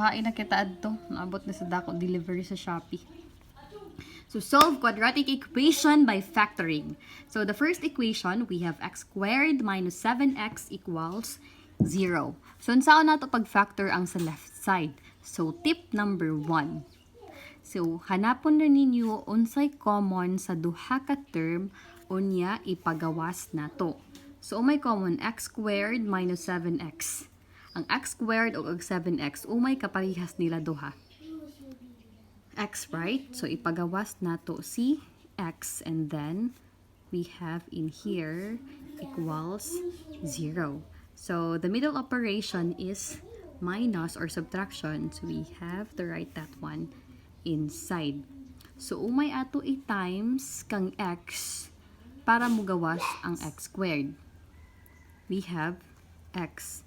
hain na kita adto. Naabot na sa dako delivery sa Shopee. So solve quadratic equation by factoring. So the first equation, we have x squared minus 7x equals 0. So saan nato pag-factor ang sa left side? So tip number 1. So hanapon na ninyo unsay common sa duha ka term unya ipagawas nato. So umay common x squared minus 7x. Ang x squared o ang 7x, umay kaparihas nila duha. X, right? So, ipagawas nato si x and then we have in here equals 0. So, the middle operation is minus or subtraction. So, we have to write that one inside. So, umay ato i-times kang x para mugawas ang x squared. We have x.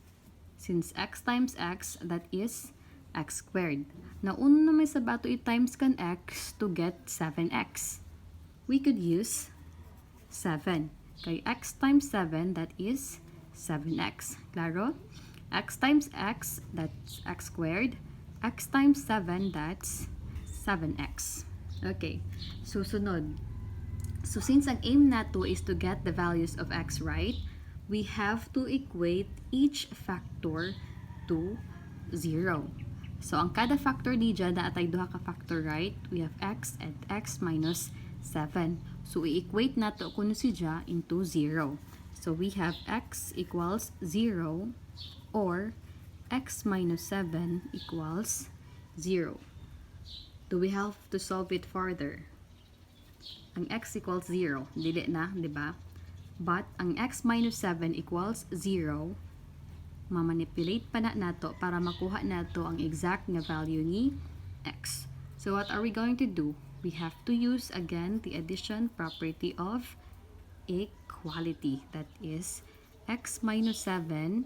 Since x times x, that is x squared. Now, una may sabato i-times kan x to get 7x. We could use 7. Kay x times 7, that is 7x. Klaro? X times x, that's x squared. X times 7, that's 7x. Okay. Susunod. So, since ang aim nato is to get the values of x, right? We have to equate each factor to 0. So, ang kada factor di dyan, na atay duha ka factor, right? We have x and x minus 7. So, i-equate nato kuno si dya into 0. So, we have x equals 0 or x minus 7 equals 0. Do we have to solve it further? Ang x equals 0. Dili na, di ba? But, ang x minus 7 equals 0, mamanipulate pa na nato para makuha nato ang exact nga value ni x. So, what are we going to do? We have to use again the addition property of equality. That is, x minus 7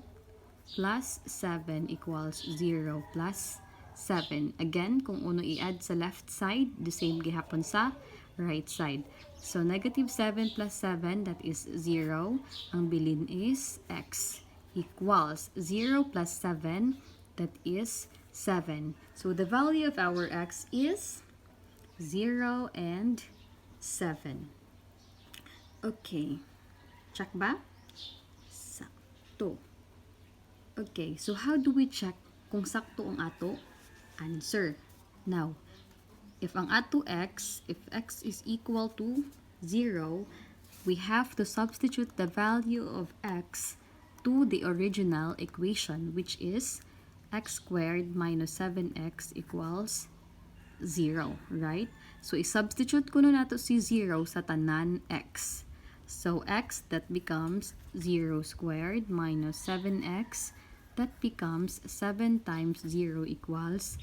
plus 7 equals 0 plus 7. Again, kung uno i-add sa left side, the same gihapon sa right side. So, negative 7 plus 7, that is 0. Ang bilin is x equals 0 plus 7, that is 7. So, the value of our x is 0 and 7. Okay. Check ba? Sakto. Okay. So, how do we check kung sakto ang ato answer? Now, if ang ato x, if x is equal to 0, we have to substitute the value of x to the original equation, which is x squared minus 7x equals 0, right? So, i-substitute ko na nato si 0 sa tanan x. So, x, that becomes 0 squared minus 7x, that becomes 7 times 0 equals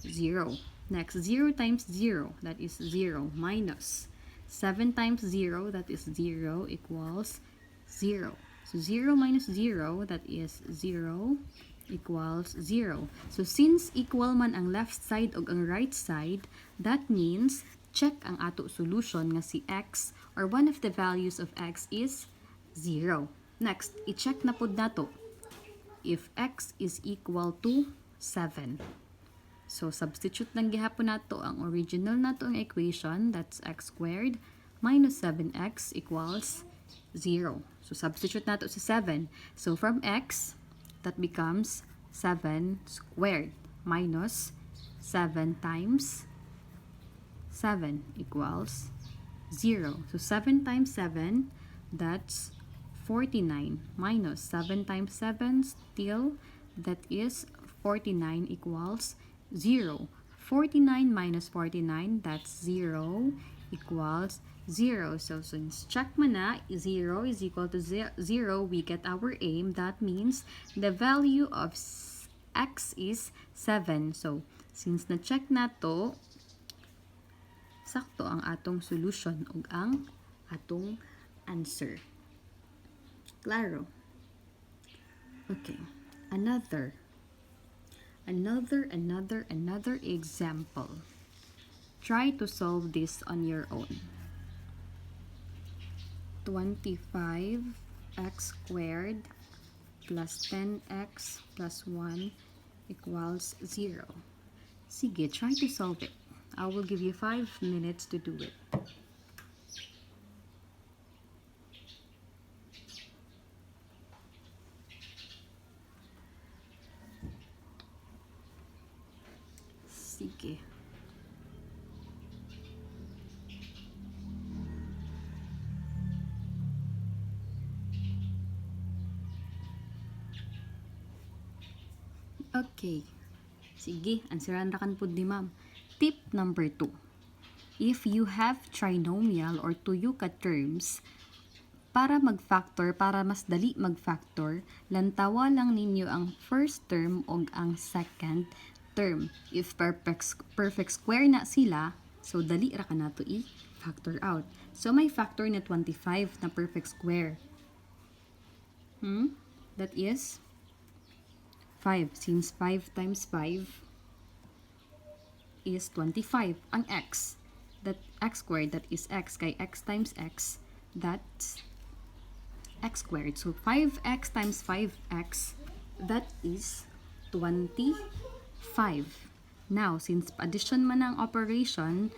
0. Next, 0 times 0, that is 0, minus 7 times 0, that is 0, equals 0. So, 0 minus 0, that is 0, equals 0. So, since equal man ang left side o ang right side, that means, check ang ato solution nga si x, or one of the values of x is 0. Next, i-check na pod nato if x is equal to 7. So, substitute lang gihapon nato ang original nato ang equation, that's x squared minus 7x equals 0. So, substitute nato sa 7. So, from x, that becomes 7 squared minus 7 times 7 equals 0. So, 7 times 7, that's 49 minus 7 times 7, still, that is 49 equals 0. 49 minus 49, that's 0, equals 0. So, since check mo na, 0 is equal to 0, we get our aim. That means the value of x is 7. So, since na-check na to, sakto ang atong solution ug ang atong answer. Claro? Okay. Another example. Try to solve this on your own. 25x squared plus 10x plus 1 equals 0. Sige, try to solve it. I will give you 5 minutes to do it. Sige. Okay. Sige, answeran ra kan pud ni ma'am. Tip number 2. If you have trinomial or tuyo ka terms, para mag-factor, para mas dali mag-factor, lantawa lang ninyo ang first term o ang second term. If perfect square na sila, so dali ra ka na to i-factor out. So may factor na 25 na perfect square. That is 5. Since 5 times 5 is 25. Ang x, that x squared, that is x. Kay x times x, that's x squared. So 5x times 5x, that is 25. Now, since addition man ang operation,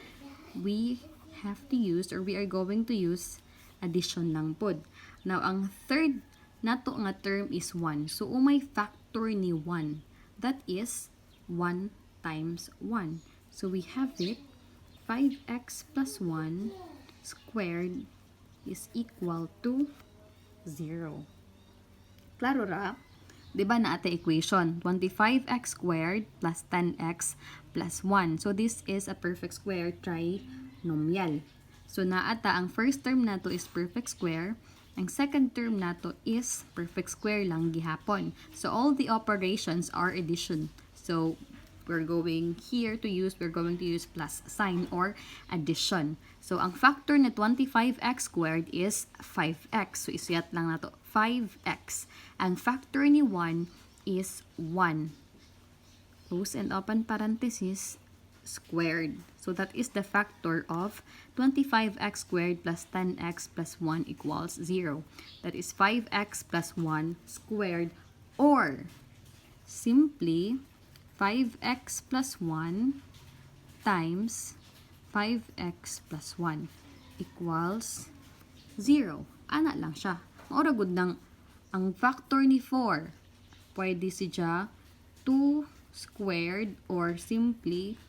we have to use, or we are going to use, addition lang pod. Now, ang third nato nga term is 1. So, umay factor ni 1. That is 1 times 1. So, we have it, 5x plus 1 squared is equal to 0. Klaro ra? Diba na ata equation? 25x squared plus 10x plus 1. So, this is a perfect square trinomial. So, naata ang first term nato is perfect square. Ang second term nato is perfect square lang gihapon. So, all the operations are addition. So, we're going to use plus sign or addition. So, ang factor na 25x squared is 5x. So, isuyat lang nato 5x. Ang factor ni 1 is 1. Close and open parenthesis, squared. So, that is the factor of 25x squared plus 10x plus 1 equals 0. That is 5x plus 1 squared, or simply 5x plus 1 times 5x plus 1 equals 0. Ana lang siya. Maura gud nang ang factor ni 4. Pwede siya 2 squared or simply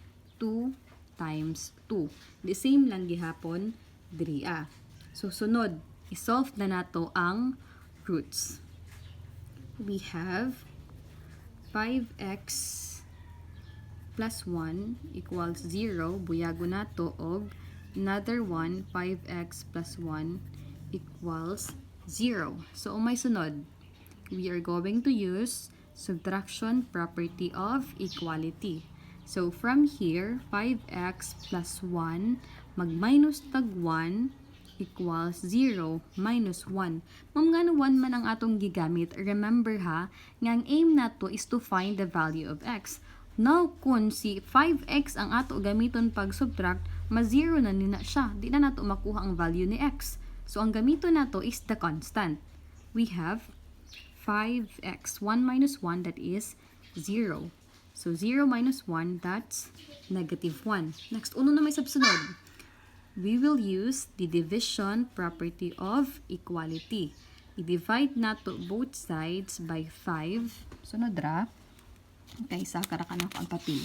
2 times 2. The same lang gihapon diriya. So, sunod, isolve na nato ang roots. We have 5x plus 1 equals 0. Buyago nato og another one, 5x plus 1 equals 0. So, umay sunod, we are going to use subtraction property of equality. So, from here, 5x plus 1 mag-minus tag 1 equals 0 minus 1. Ma'am, nga 1 man ang atong gigamit. Remember ha, nga ang aim nato is to find the value of x. Now, kung si 5x ang ato gamiton pag subtract, ma-0 na nina siya. Di na nato makuha ang value ni x. So, ang gamiton nato is the constant. We have 5x. 1 minus 1, that is 0. So, 0 minus 1, that's negative 1. Next, uno na may subsunod. We will use the division property of equality. I-divide nato both sides by 5. Sunod ra. Okay, isa karakan ako ang papel.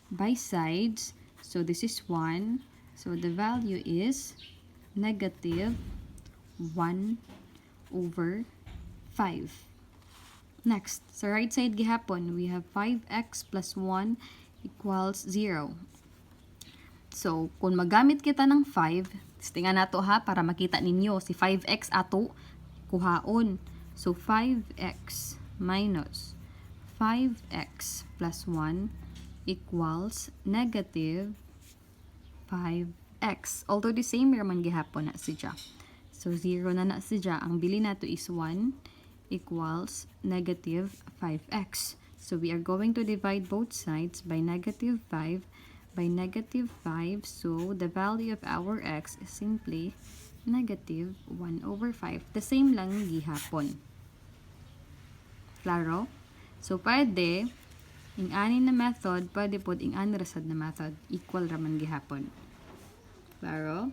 By sides, so this is 1. So, the value is negative 1 over 5. Next, sa right side gihapon, we have 5x plus 1 equals 0. So, kung magamit kita ng 5, tingnan nato ha, para makita ninyo, si 5x ato kuhaon. So, 5x minus 5x plus 1 equals negative 5x. Although the same raman gihapon na siya. So, 0 na siya. Ang bili nato is 1 equals negative 5x. So, we are going to divide both sides by negative 5 by negative 5. So, the value of our x is simply negative 1 over 5. The same lang gihapon. Klaro? So, pwede Ing ani na method, pwede pod ing ani rasad na method. Equal raman gihapon. Klaro?